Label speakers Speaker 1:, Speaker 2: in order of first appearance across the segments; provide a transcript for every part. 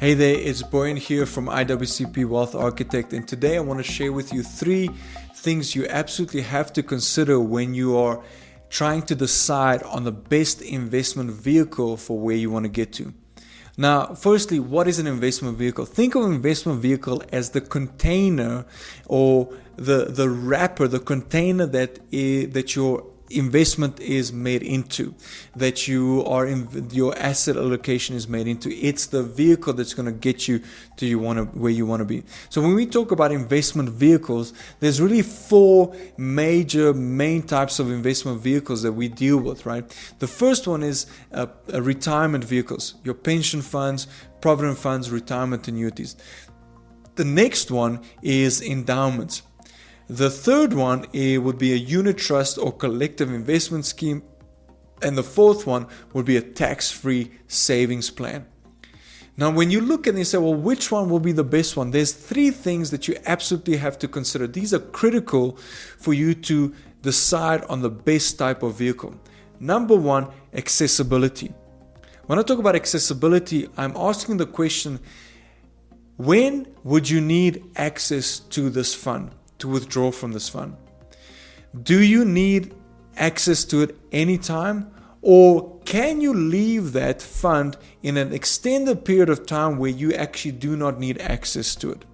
Speaker 1: Hey there, it's Boyan here from IWCP Wealth Architect, and today I want to share with you 3 things you absolutely have to consider when you are trying to decide on the best investment vehicle for where you want to get to. Now, firstly, what is an investment vehicle? Think of an investment vehicle as the container or the wrapper, the container that your investment is made into, that your asset allocation is made into. It's the vehicle that's going to get you to where you want to be. So when we talk about investment vehicles, there's really 4 main types of investment vehicles that we deal with, right? The first one is retirement vehicles, your pension funds, provident funds, retirement annuities. The next one is endowments. The third one would be a unit trust or collective investment scheme. And the fourth one would be a tax-free savings plan. Now, when you look at it and say, well, which one will be the best one? There's 3 things that you absolutely have to consider. These are critical for you to decide on the best type of vehicle. Number 1, accessibility. When I talk about accessibility, I'm asking the question, when would you need access to this fund? To withdraw from this fund? Do you need access to it anytime, or can you leave that fund in an extended period of time where you actually do not need access to it?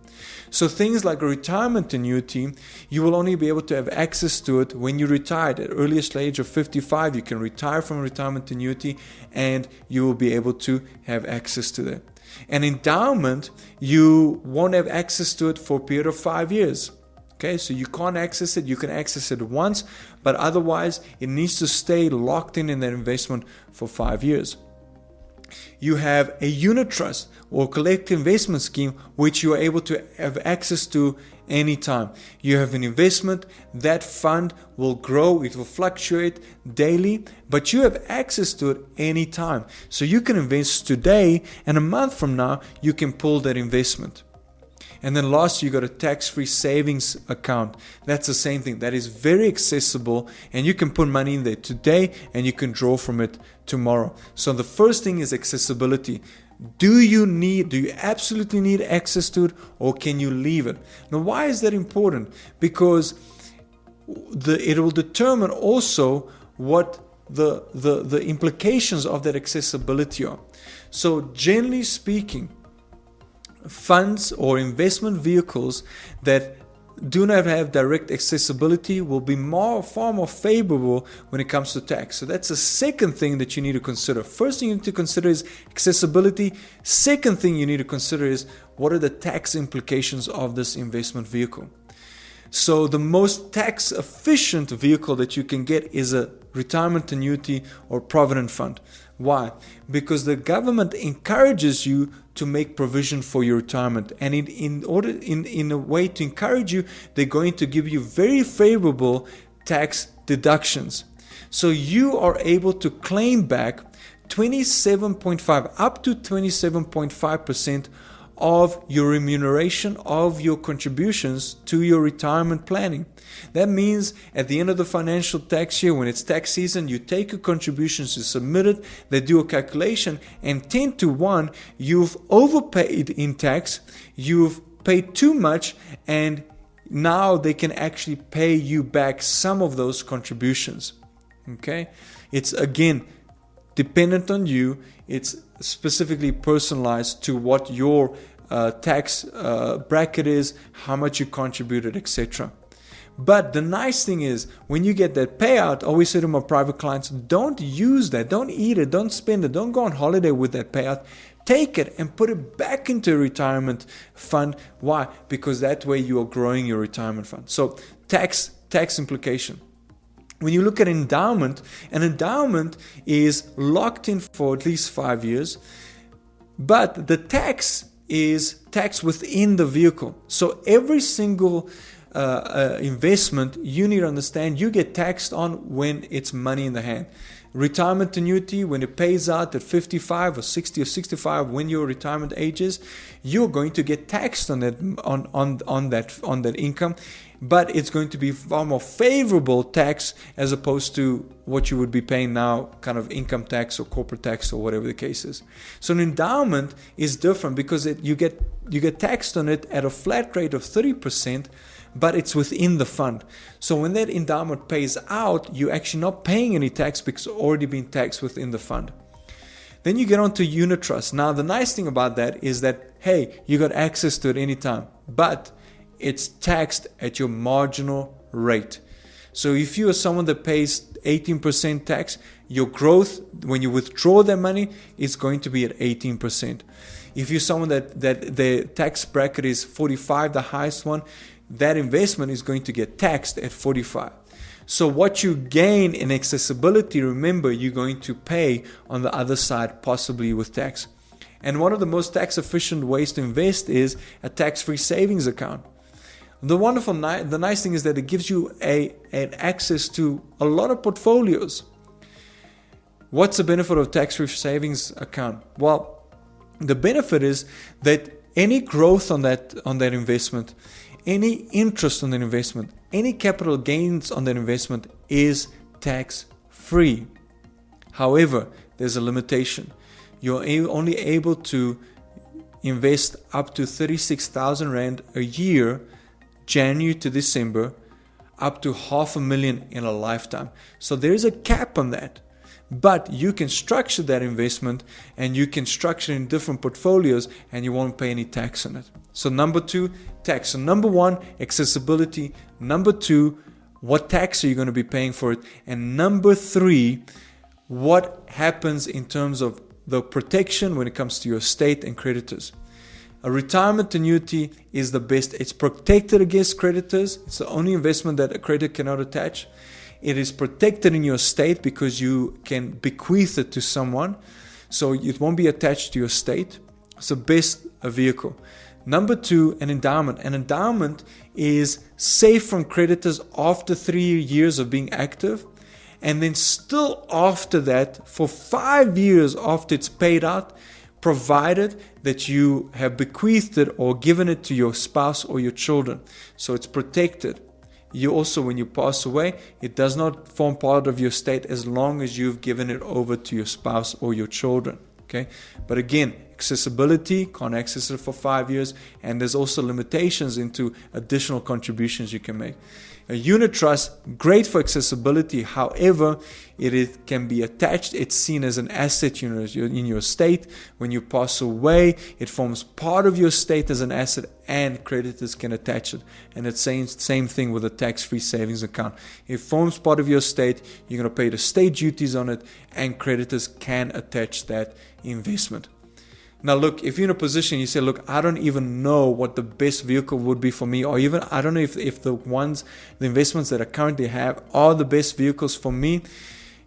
Speaker 1: So things like a retirement annuity, you will only be able to have access to it when you retire. At the earliest age of 55, you can retire from a retirement annuity and you will be able to have access to that. An endowment, you won't have access to it for a period of 5 years. Okay, so you can't access it. You can access it once, but otherwise it needs to stay locked in that investment for 5 years. You have a unit trust or collective investment scheme, which you are able to have access to anytime. You have an investment, that fund will grow, it will fluctuate daily, but you have access to it anytime. So you can invest today, and a month from now, you can pull that investment. And then last, you got a tax-free savings account. That's the same thing. That is very accessible, and you can put money in there today and you can draw from it tomorrow. So the first thing is accessibility. Do you absolutely need access to it, or can you leave it? Now, why is that important? Because it will determine also what the implications of that accessibility are. So generally speaking, funds or investment vehicles that do not have direct accessibility will be far more favorable when it comes to tax. So that's the second thing that you need to consider. First thing you need to consider is accessibility. Second thing you need to consider is what are the tax implications of this investment vehicle. So the most tax efficient vehicle that you can get is a retirement annuity or provident fund. Why? Because the government encourages you to make provision for your retirement, and in a way to encourage you, they're going to give you very favorable tax deductions. So you are able to claim back 27.5 up to 27.5% of your remuneration of your contributions to your retirement planning. That means at the end of the financial tax year, when it's tax season, you take your contributions, you submit it, they do a calculation, and 10 to 1, you've overpaid in tax, you've paid too much, and now they can actually pay you back some of those contributions. Okay? It's again dependent on you. It's specifically personalized to what your tax bracket is, how much you contributed, etc. But the nice thing is, when you get that payout, I always say to my private clients, don't use that, don't eat it, don't spend it, don't go on holiday with that payout. Take it and put it back into a retirement fund. Why? Because that way you are growing your retirement fund. So tax implication. When you look at endowment, an endowment is locked in for at least 5 years, but the tax is taxed within the vehicle. So every single investment, you need to understand, you get taxed on when it's money in the hand. Retirement annuity, when it pays out at 55 or 60 or 65, when your retirement age is, you're going to get taxed on that on that income. but it's going to be far more favorable tax as opposed to what you would be paying now, kind of income tax or corporate tax or whatever the case is. So an endowment is different because you get taxed on it at a flat rate of 30%, but it's within the fund. So when that endowment pays out, you're actually not paying any tax because it's already been taxed within the fund. Then you get on to unit trust. Now the nice thing about that is that, hey, you got access to it anytime, but it's taxed at your marginal rate. So if you are someone that pays 18% tax, your growth, when you withdraw that money, is going to be at 18%. If you're someone that the tax bracket is 45, the highest one, that investment is going to get taxed at 45. So what you gain in accessibility, remember, you're going to pay on the other side, possibly with tax. And one of the most tax efficient ways to invest is a tax-free savings account. The nice thing is that it gives you an access to a lot of portfolios. What's the benefit of tax-free savings account? Well, the benefit is that any growth on that investment, any interest on that investment, any capital gains on that investment is tax-free. However, there's a limitation. You're only able to invest up to 36,000 Rand a year, January to December, up to 500,000 in a lifetime. So there is a cap on that. But you can structure that investment and you can structure it in different portfolios and you won't pay any tax on it. So number 2, tax. So number 1, accessibility. Number 2, what tax are you going to be paying for it? And number 3, what happens in terms of the protection when it comes to your estate and creditors. A retirement annuity is the best. It's protected against creditors. It's the only investment that a creditor cannot attach. It is protected in your estate because you can bequeath it to someone. So it won't be attached to your estate. It's the best vehicle. Number 2, an endowment. An endowment is safe from creditors after 3 years of being active. And then still after that, for 5 years after it's paid out, provided that you have bequeathed it or given it to your spouse or your children. So it's protected. You also, when you pass away, it does not form part of your estate as long as you've given it over to your spouse or your children. Okay, but again, accessibility, can't access it for 5 years, and there's also limitations into additional contributions you can make. A unit trust, great for accessibility. However, it can be attached. It's seen as an asset in your estate. When you pass away, it forms part of your estate as an asset, and creditors can attach it. And it's the same thing with a tax-free savings account. It forms part of your estate. You're going to pay the estate duties on it, and creditors can attach that investment. Now look, if you're in a position, you say, look, I don't even know what the best vehicle would be for me, or even I don't know if the investments that I currently have are the best vehicles for me,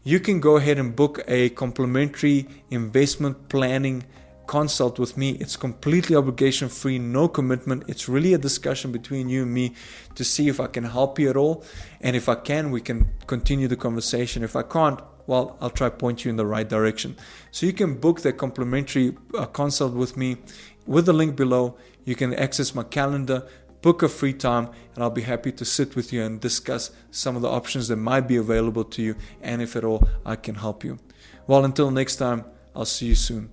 Speaker 1: you can go ahead and book a complimentary investment planning consult with me. It's completely obligation free, no commitment. It's really a discussion between you and me to see if I can help you at all. And if I can, we can continue the conversation. If I can't, well, I'll try to point you in the right direction. So you can book that complimentary consult with me with the link below. You can access my calendar, book a free time, and I'll be happy to sit with you and discuss some of the options that might be available to you, and if at all, I can help you. Well, until next time, I'll see you soon.